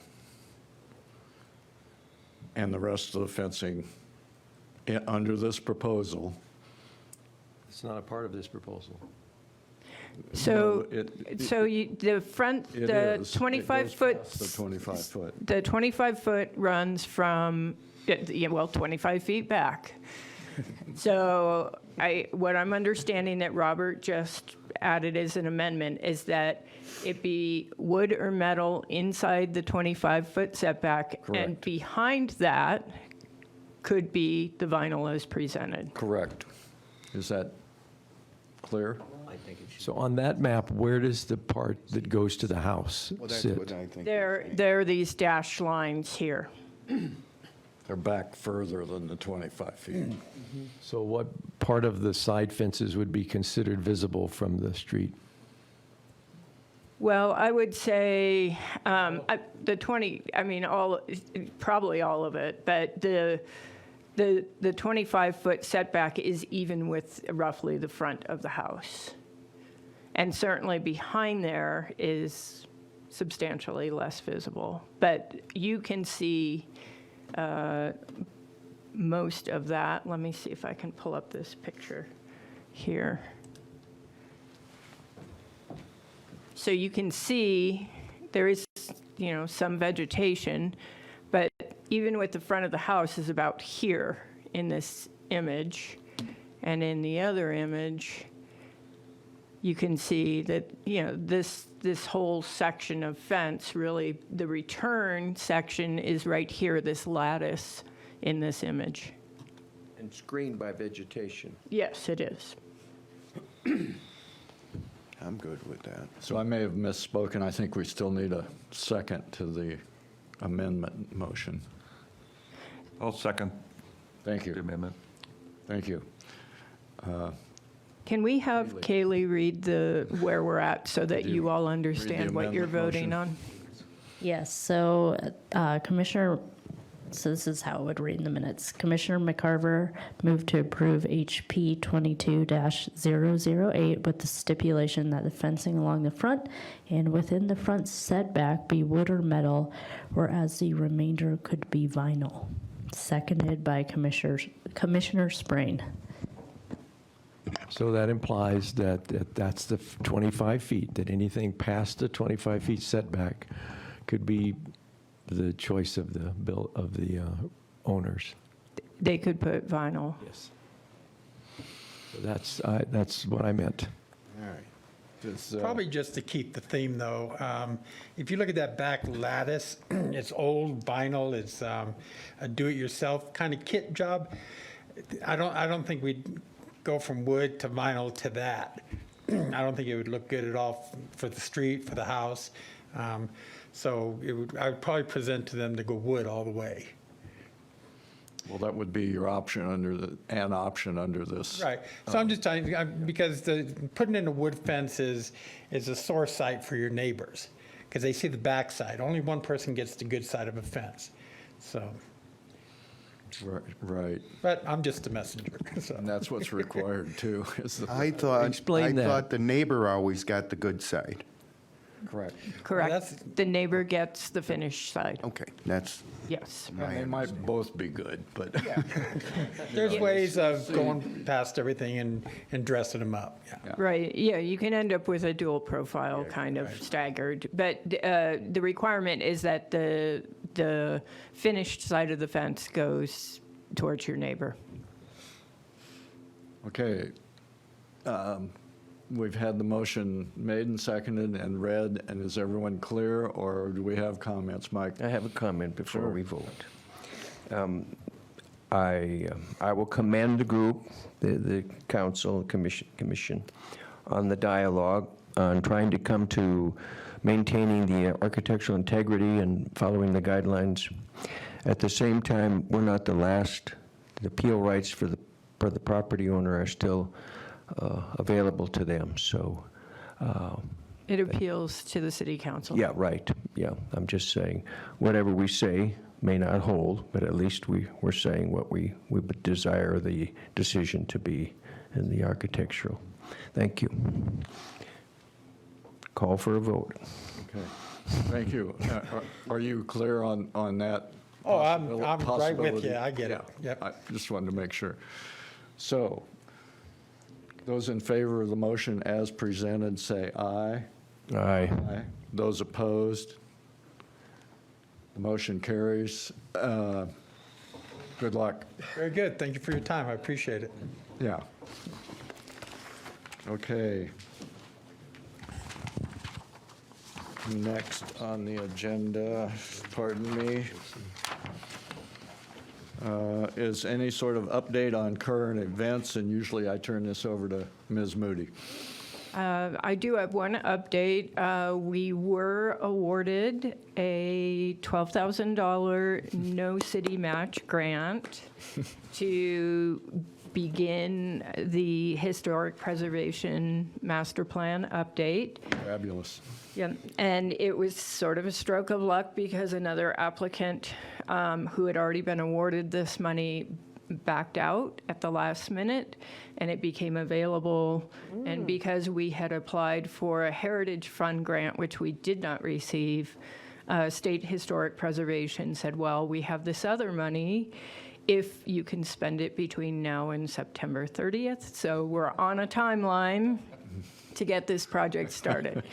And the rest of the fencing under this proposal. It's not a part of this proposal. So, No, it- the front, it the is. 25 It goes foot. past the 25 foot. The 25 foot runs from, 25 feet back. So what I'm understanding that Robert just added as an amendment is that it be wood or metal inside the 25-foot setback. And Correct. behind that could be the vinyl as presented. Correct. Is that clear? So on that map, where does the part that goes to the house Well, that's sit? what I think. There are these dashed lines here. They're back further than the 25 feet. So what part of the side fences would be considered visible from the street? Well, I would say the 20, probably all of it, but the 25-foot setback is even with roughly the front of the house. And certainly behind there is substantially less visible. But you can see most of that. Let me see if I can pull up this picture here. So you can see there is, some vegetation, but even with the front of the house is about here in this image. And in the other image, you can see that, this whole section of fence, really, the return section is right here, this lattice in this image. And screened by vegetation. Yes, it is. I'm good with that. So I may have misspoken. I think we still need a second to the amendment motion. I'll second Thank the you. amendment. Thank you. Can we have Kaylee read where we're at so that you all understand what you're amendment voting motion. on? Yes, so Commissioner, so this is how it would read in the minutes. Commissioner McCarver moved to approve HP 22-008 with the stipulation that the fencing along the front and within the front setback be wood or metal, whereas the remainder could be vinyl. Seconded by Commissioner Sprain. So that implies that that's the 25 feet, that anything past the 25 feet setback could be the choice of the owners. They could put vinyl. Yes. So that's what I meant. All right. Probably just to keep the theme, though, if you look at that back lattice, it's old vinyl, it's a do-it-yourself kind of kit job. I don't think we'd go from wood to vinyl to that. I don't think it would look good at all for the street, for the house. So I would probably present to them to go wood all the way. Well, that would be your option an option under this. Right, so I'm just telling you, because putting in a wood fence is a sore sight for your neighbors, because they see the backside. Only one person gets the good side of a fence, so, Right, but I'm just a messenger, so. and that's what's required too, is the. I thought Explain that. the neighbor always got the good side. Correct. Correct. that's- The neighbor gets the finished side. Okay, that's, Yes. And they might both be good, but. There's ways of going past everything and dressing them up, yeah. Right, yeah, you can end up with a dual profile kind of staggered, but the requirement is that the finished side of the fence goes towards your neighbor. Okay. We've had the motion made and seconded and read, and is everyone clear, or do we have comments, Mike? I have a comment before Sure. we vote. I will commend the group, the council, commission, on the dialogue, on trying to come to maintaining the architectural integrity and following the guidelines. At the same time, we're not the last. The appeal rights for the property owner are still available to them, so. It appeals to the city council. Yeah, right, yeah, I'm just saying, whatever we say may not hold, but at least we're saying what we would desire the decision to be in the architectural. Thank you. Call for a vote. Okay, thank you. Are you clear on that? Oh, I'm right with possibility? you, I get it, Yeah, yep. I just wanted to make sure. So, those in favor of the motion as presented, say aye. Aye. Aye. Those opposed? The motion carries. Good luck. Very good, thank you for your time, I appreciate it. Yeah. Okay. Next on the agenda, pardon me, is any sort of update on current events, and usually I turn this over to Ms. Moody. I do have one update. We were awarded a $12,000 no city match grant to begin the historic preservation master plan update. Fabulous. Yeah, and it was sort of a stroke of luck because another applicant who had already been awarded this money backed out at the last minute, and it became available. And because we had applied for a Heritage Fund grant, which we did not receive, State Historic Preservation said, well, we have this other money if you can spend it between now and September 30th. So we're on a timeline to get this project started.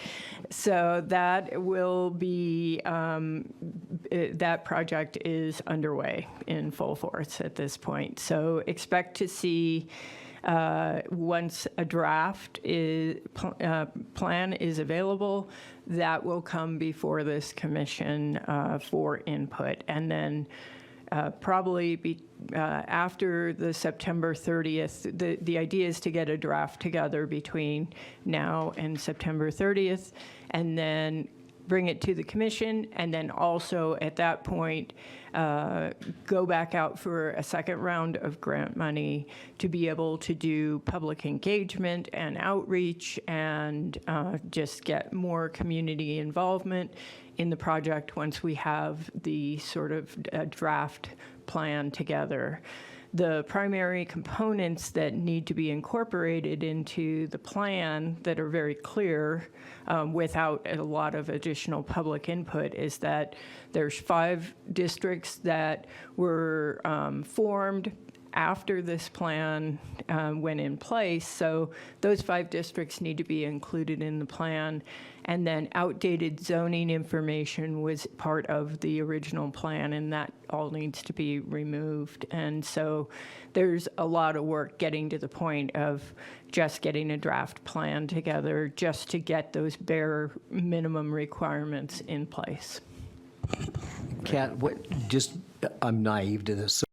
So that will be, that project is underway in full force at this point. So expect to see, once a draft plan is available, that will come before this commission for input. And then probably after the September 30th, the idea is to get a draft together between now and September 30th, and then bring it to the commission, and then also at that point, go back out for a second round of grant money to be able to do public engagement and outreach and just get more community involvement in the project once we have the sort of draft plan together. The primary components that need to be incorporated into the plan that are very clear without a lot of additional public input is that there's 5 districts that were formed after this plan went in place. So those 5 districts need to be included in the plan. And then outdated zoning information was part of the original plan, and that all needs to be removed. And so there's a lot of work getting to the point of just getting a draft plan together just to get those bare minimum requirements in place. Kat, I'm naive to this.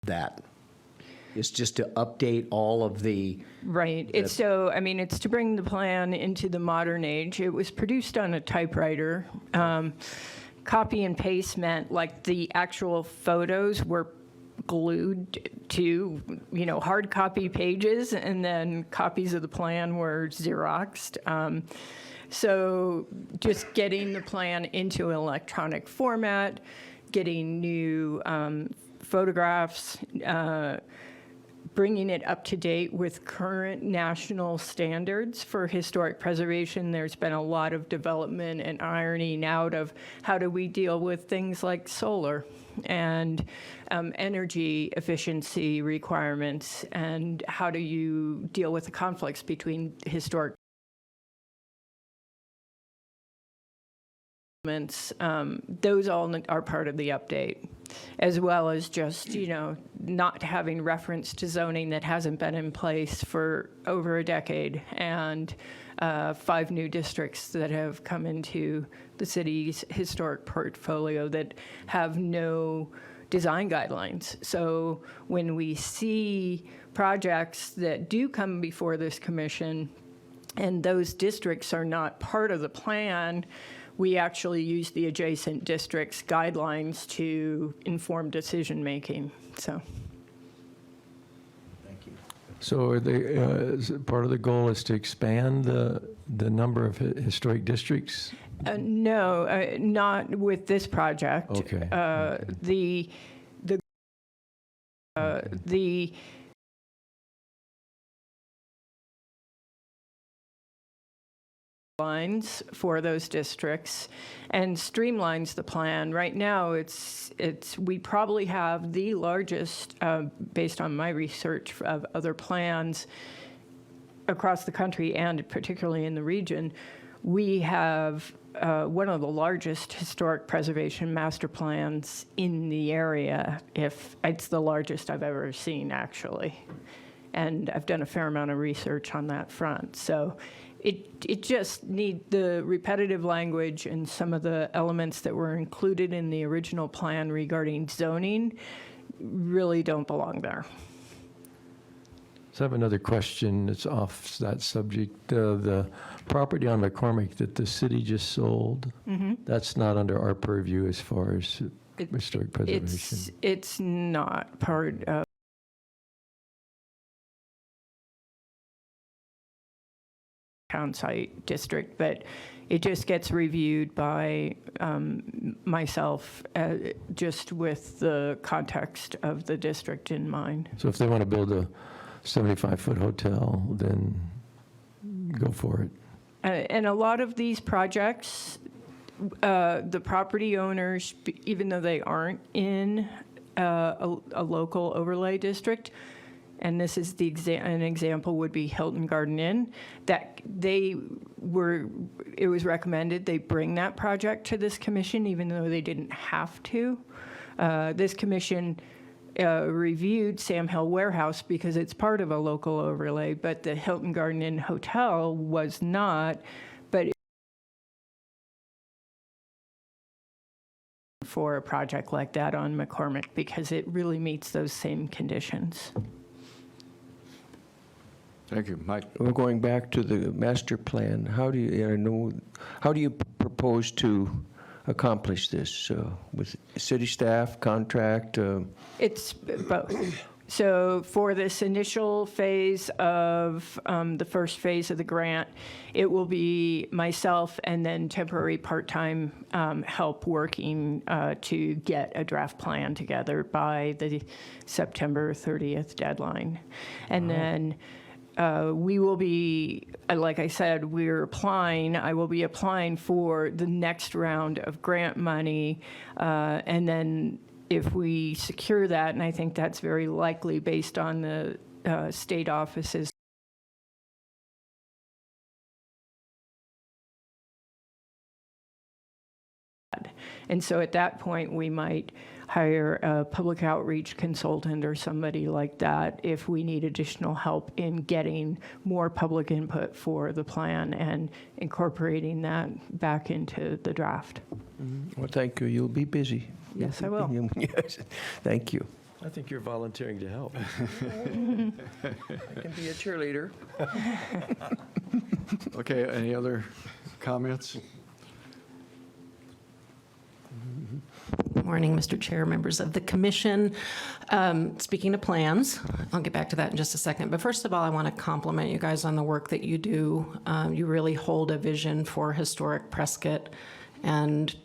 That It's just to update all of the, Right. It's so, I mean, it's to bring the plan into the modern age. It was produced on a typewriter. Copy and paste meant like the actual photos were glued to, hard copy pages, and then copies of the plan were Xeroxed. So just getting the plan into an electronic format, getting new photographs, bringing it up to date with current national standards for historic preservation. There's been a lot of development and ironing out of how do we deal with things like solar and energy efficiency requirements, and how do you deal with the conflicts between historic those all are part of the update, as well as just, not having reference to zoning that hasn't been in place for over a decade, and 5 new districts that have come into the city's historic portfolio that have no design guidelines. So when we see projects that do come before this commission and those districts are not part of the plan, we actually use the adjacent districts' guidelines to inform decision-making, so. So are they, part of the goal is to expand the number of historic districts? No, not with this project. Okay. The lines for those districts and streamlines the plan. Right now, we probably have the largest, based on my research of other plans across the country and particularly in the region, we have one of the largest historic preservation master plans in the area. If it's the largest I've ever seen, actually. And I've done a fair amount of research on that front. So it just needs the repetitive language and some of the elements that were included in the original plan regarding zoning really don't belong there. So I have another question that's off that subject. The property on McCormick that the city just sold, that's not under our purview as far as historic preservation. It's not part of town site district, but it just gets reviewed by myself just with the context of the district in mind. So if they want to build a 75-foot hotel, then go for it. And a lot of these projects, the property owners, even though they aren't in a local overlay district, and this is an example would be Hilton Garden Inn, that it was recommended they bring that project to this commission, even though they didn't have to. This commission reviewed Sam Hill Warehouse because it's part of a local overlay, but the Hilton Garden Inn Hotel was not. But for a project like that on McCormick, because it really meets those same conditions. Thank you. Mike? We're going back to the master plan. How do you propose to accomplish this with city staff, contract? It's both. So for this initial phase of the first phase of the grant, it will be myself and then temporary part-time help working to get a draft plan together by the September 30th deadline. And then we will be, like I said, I will be applying for the next round of grant money. And then if we secure that, and I think that's very likely based on the state offices. And so at that point, we might hire a public outreach consultant or somebody like that if we need additional help in getting more public input for the plan and incorporating that back into the draft. Well, thank you. You'll be busy. Yes, I will. Yes, thank you. I think you're volunteering to help. I can be a cheerleader. Okay, any other comments? Morning, Mr. Chair, members of the commission. Speaking of plans, I'll get back to that in just a second. But first of all, I want to compliment you guys on the work that you do. You really hold a vision for historic Prescott, and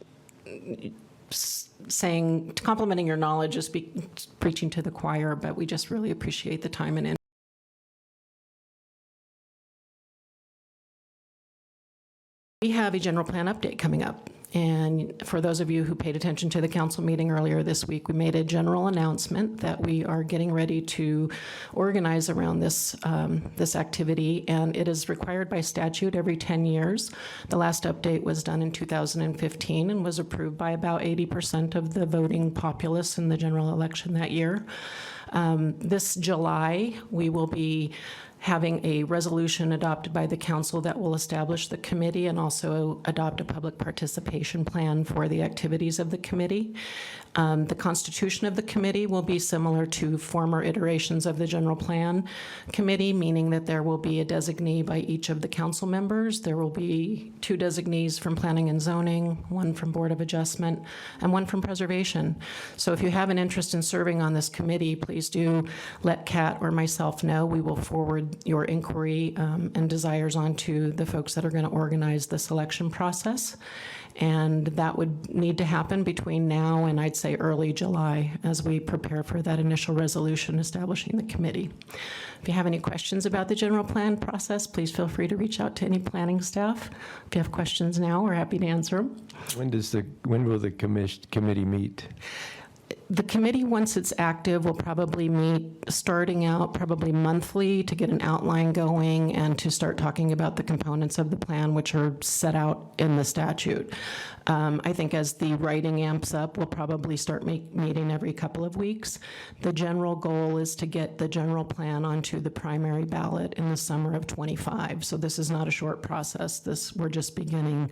complimenting your knowledge is preaching to the choir, but we just really appreciate the time and energy. We have a general plan update coming up. And for those of you who paid attention to the council meeting earlier this week, we made a general announcement that we are getting ready to organize around this, this activity, and it is required by statute every 10 years. The last update was done in 2015 and was approved by about 80% of the voting populace in the general election that year. This July, we will be having a resolution adopted by the council that will establish the committee and also adopt a public participation plan for the activities of the committee. The constitution of the committee will be similar to former iterations of the general plan committee, meaning that there will be a designee by each of the council members. There will be 2 designees from planning and zoning, 1 from board of adjustment, and 1 from preservation. So if you have an interest in serving on this committee, please do let Kat or myself know. We will forward your inquiry and desires onto the folks that are going to organize the selection process. And that would need to happen between now and I'd say early July as we prepare for that initial resolution establishing the committee. If you have any questions about the general plan process, please feel free to reach out to any planning staff. If you have questions now, we're happy to answer them. When will the committee meet? The committee, once it's active, will probably meet starting out probably monthly to get an outline going and to start talking about the components of the plan, which are set out in the statute. I think as the writing amps up, we'll probably start meeting every couple of weeks. The general goal is to get the general plan onto the primary ballot in the summer of '25. So this is not a short process. We're just beginning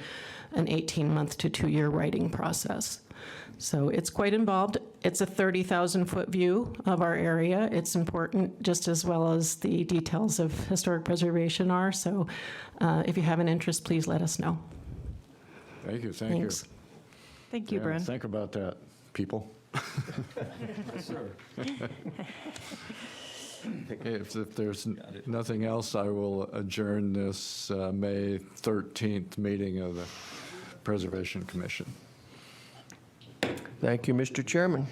an 18-month to 2-year writing process. So it's quite involved. It's a 30,000-foot view of our area. It's important just as well as the details of historic preservation are. So if you have an interest, please let us know. Thank you, Thanks. Thank you, Yeah, Brent. think about that, people. Yes, sir. Okay, if there's nothing else, I will adjourn this May 13th meeting of the Preservation Commission. Thank you, Mr. Chairman.